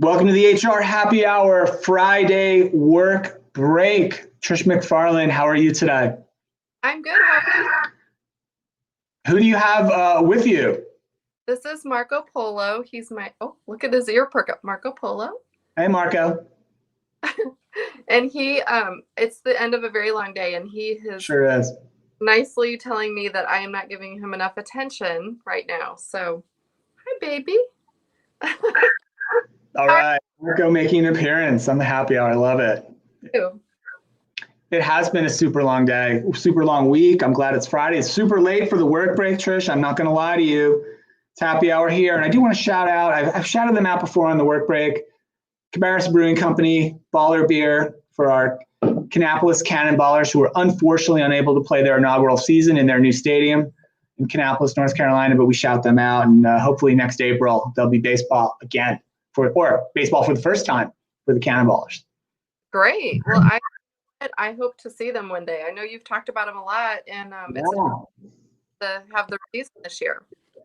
Welcome to the HR Happy Hour Friday work break. Trish McFarlane, how are you today? I'm good. How are you? Who do you have with you? This is Marco Polo. He's look at his ear perk up. Marco Polo. Hey, Marco. And it's the end of a very long day, and he is Sure is. nicely telling me that I am not giving him enough attention right now. So, hi, baby. All right. Marco making an appearance on the happy hour. I love it. It has been a super long day, super long week. I'm glad it's Friday. It's super late for the work break, Trish. I'm not going to lie to you. It's happy hour here. And I do want to shout out, I've shouted them out before on the work break. Cabarrus Brewing Company, Baller Beer for our Kannapolis Cannonballers who were unfortunately unable to play their inaugural season in their new stadium in Kannapolis, North Carolina, but we shout them out. And hopefully next April, there'll be baseball again or baseball for the first time for the Cannonballers. Great. Well, I hope to see them one day. I know you've talked about them a lot, and it's to have the season this year.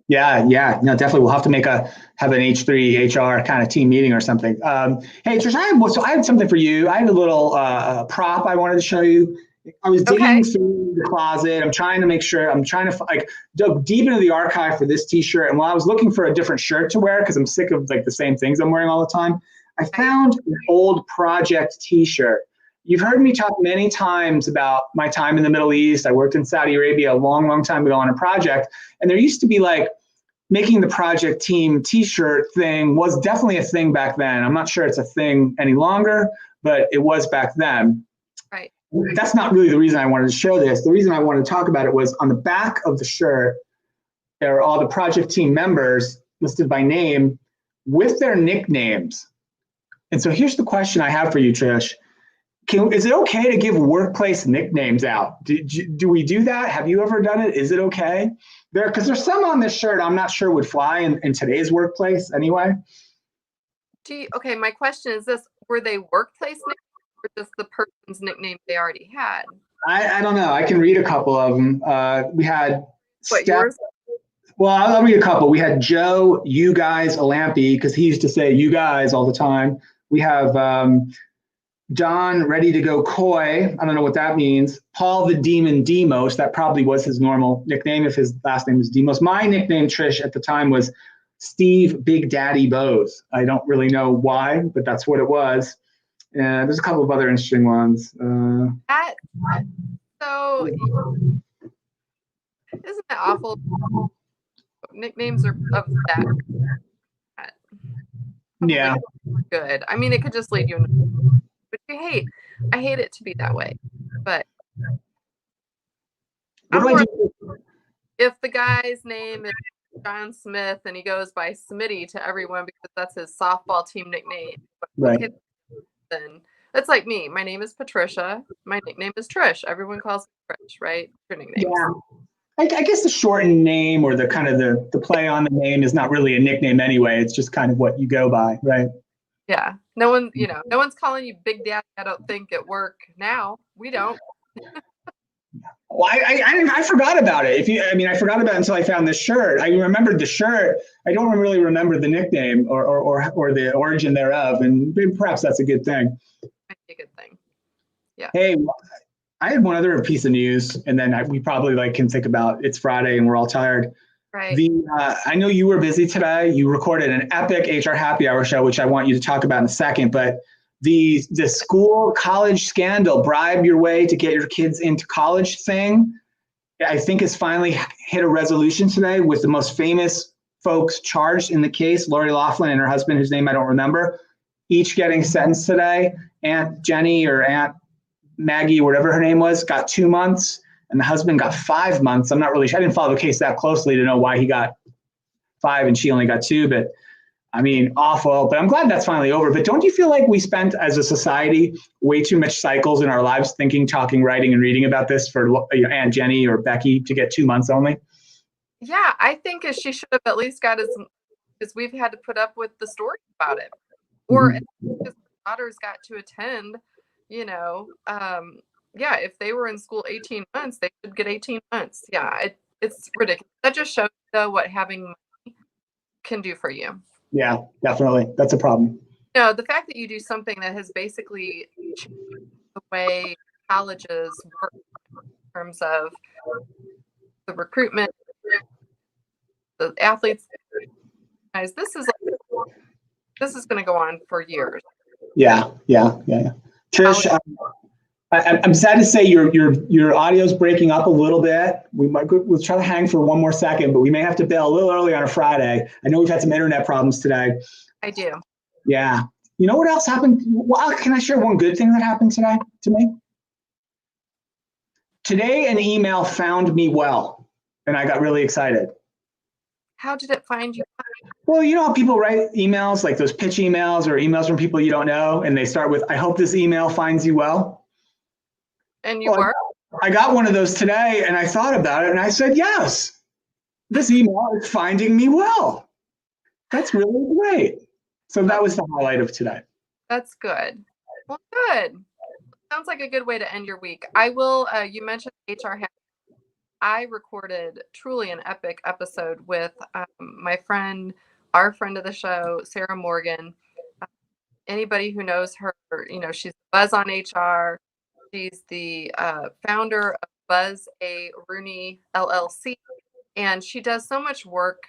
Yeah, no, definitely. We'll have to have an H3 HR kind of team meeting or something. Hey, Trish, I had something for you. I have a little prop I wanted to show you. I was digging through the closet. I'm trying to dug deep into the archive for this T-shirt. And while I was looking for a different shirt to wear, because I'm sick of the same things I'm wearing all the time, I found an old project T-shirt. You've heard me talk many times about my time in the Middle East. I worked in Saudi Arabia a long, long time ago on a project. And there used to be making the project team T-shirt thing was definitely a thing back then. I'm not sure it's a thing any longer, but it was back then. Right. That's not really the reason I wanted to show this. The reason I wanted to talk about it was on the back of the shirt, there are all the project team members listed by name with their nicknames. And so here's the question I have for you, Trish. Is it okay to give workplace nicknames out? Do we do that? Have you ever done it? Is it okay? Because there's some on this shirt I'm not sure would fly in today's workplace anyway. Okay, my question is this: were they workplace names or just the person's nickname they already had? I don't know. I can read a couple of them. We had yours? Well, I'll read a couple. We had Joe, you guys, Alampi, because he used to say you guys all the time. We have Don, ready to go coy. I don't know what that means. Paul the Demon Demos. That probably was his normal nickname if his last name was Demos. My nickname, Trish, at the time was Steve Big Daddy Bose. I don't really know why, but that's what it was. There's a couple of other interesting ones. So, isn't it awful? Nicknames are of that. Yeah. Good. I mean, it could just lead you in. But I hate it to be that way. But if the guy's name is John Smith and he goes by Smitty to everyone because that's his softball team nickname, right? Okay, then it's like me. My name is Patricia. My nickname is Trish. Everyone calls me Trish, right? Your nickname. Yeah. I guess the shortened name or the kind of the play on the name is not really a nickname anyway. It's just kind of what you go by, right? Yeah. No one's calling you Big Daddy, I don't think, at work now. We don't. Well, I forgot about it. I forgot about it until I found this shirt. I remembered the shirt. I don't really remember the nickname or the origin thereof, and perhaps that's a good thing. Might be a good thing. Yeah. Hey, I had one other piece of news, and then we probably can think about it's Friday and we're all tired. Right. I know you were busy today. You recorded an epic HR Happy Hour show, which I want you to talk about in a second. But the school college scandal, bribe your way to get your kids into college thing, I think has finally hit a resolution today with the most famous folks charged in the case, Lori Loughlin and her husband, whose name I don't remember, each getting sentenced today. Aunt Jenny or Aunt Maggie, whatever her name was, got 2 months. And the husband got 5 months. I didn't follow the case that closely to know why he got 5 and she only got 2, but awful. But I'm glad that's finally over. But don't you feel like we spent as a society way too much cycles in our lives thinking, talking, writing, and reading about this for Aunt Jenny or Becky to get 2 months only? Yeah, I think she should have at least got because we've had to put up with the story about it. Or his daughters got to attend, yeah, if they were in school 18 months, they should get 18 months. Yeah, it's ridiculous. That just shows, though, what having money can do for you. Yeah, definitely. That's a problem. the fact that you do something that has basically changed the way colleges work in terms of the recruitment, the athletes, guys, this is going to go on for years. Yeah. Trish, I'm sad to say your audio's breaking up a little bit. We'll try to hang for one more second, but we may have to bail a little early on a Friday. I know we've had some internet problems today. I do. Yeah. You know what else happened? Well, can I share one good thing that happened today to me? Today, an email found me well, and I got really excited. How did it find you? Well, you know how people write emails, like those pitch emails or emails from people you don't know, and they start with, I hope this email finds you well. And you were? I got one of those today, and I thought about it, and I said, yes, this email is finding me well. That's really great. So that was the highlight of today. That's good. Well, good. Sounds like a good way to end your week. I will, you mentioned HR Happy. I recorded truly an epic episode with my friend, our friend of the show, Sarah Morgan. Anybody who knows her, she's Buzz on HR. She's the founder of Buzz A. Rooney LLC, and she does so much work,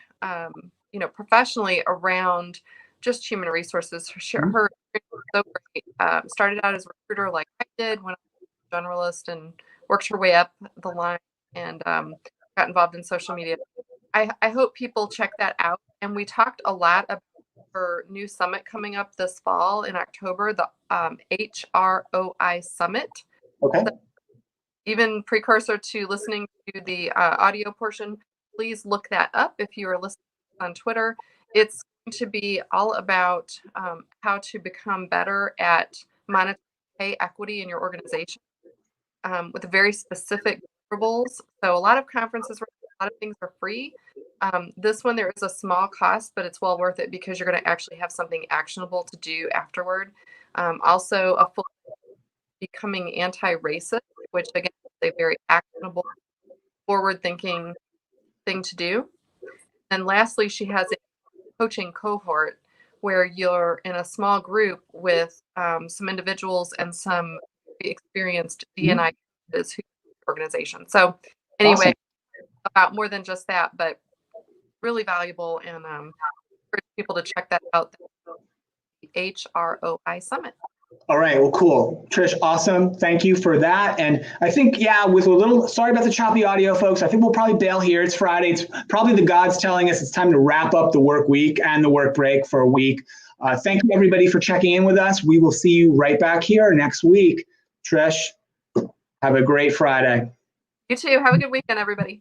professionally around just human resources. Her so great. Started out as a recruiter like I did when I was a generalist, and worked her way up the line, and got involved in social media. I hope people check that out. And we talked a lot about her new summit coming up this fall in October, the HROI Summit. Okay. So even precursor to listening to the audio portion, please look that up if you are listening on Twitter. It's going to be all about how to become better at monetary pay equity in your organization with very specific deliverables. So a lot of conferences, a lot of things are free. This one, there is a small cost, but it's well worth it because you're going to actually have something actionable to do afterward. Also, a full becoming anti-racist, which again is a very actionable, forward-thinking thing to do. And lastly, she has a coaching cohort where you're in a small group with some individuals and some experienced D&I organization. So anyway, awesome. About more than just that, but really valuable, and for people to check that out. The HROI Summit. All right, well, cool. Trish, awesome. Thank you for that. And I think, with a little, sorry about the choppy audio, folks. I think we'll probably bail here. It's Friday. It's probably the gods telling us it's time to wrap up the work week and the work break for a week. Thank you, everybody, for checking in with us. We will see you right back here next week. Trish, have a great Friday. You too. Have a good weekend, everybody.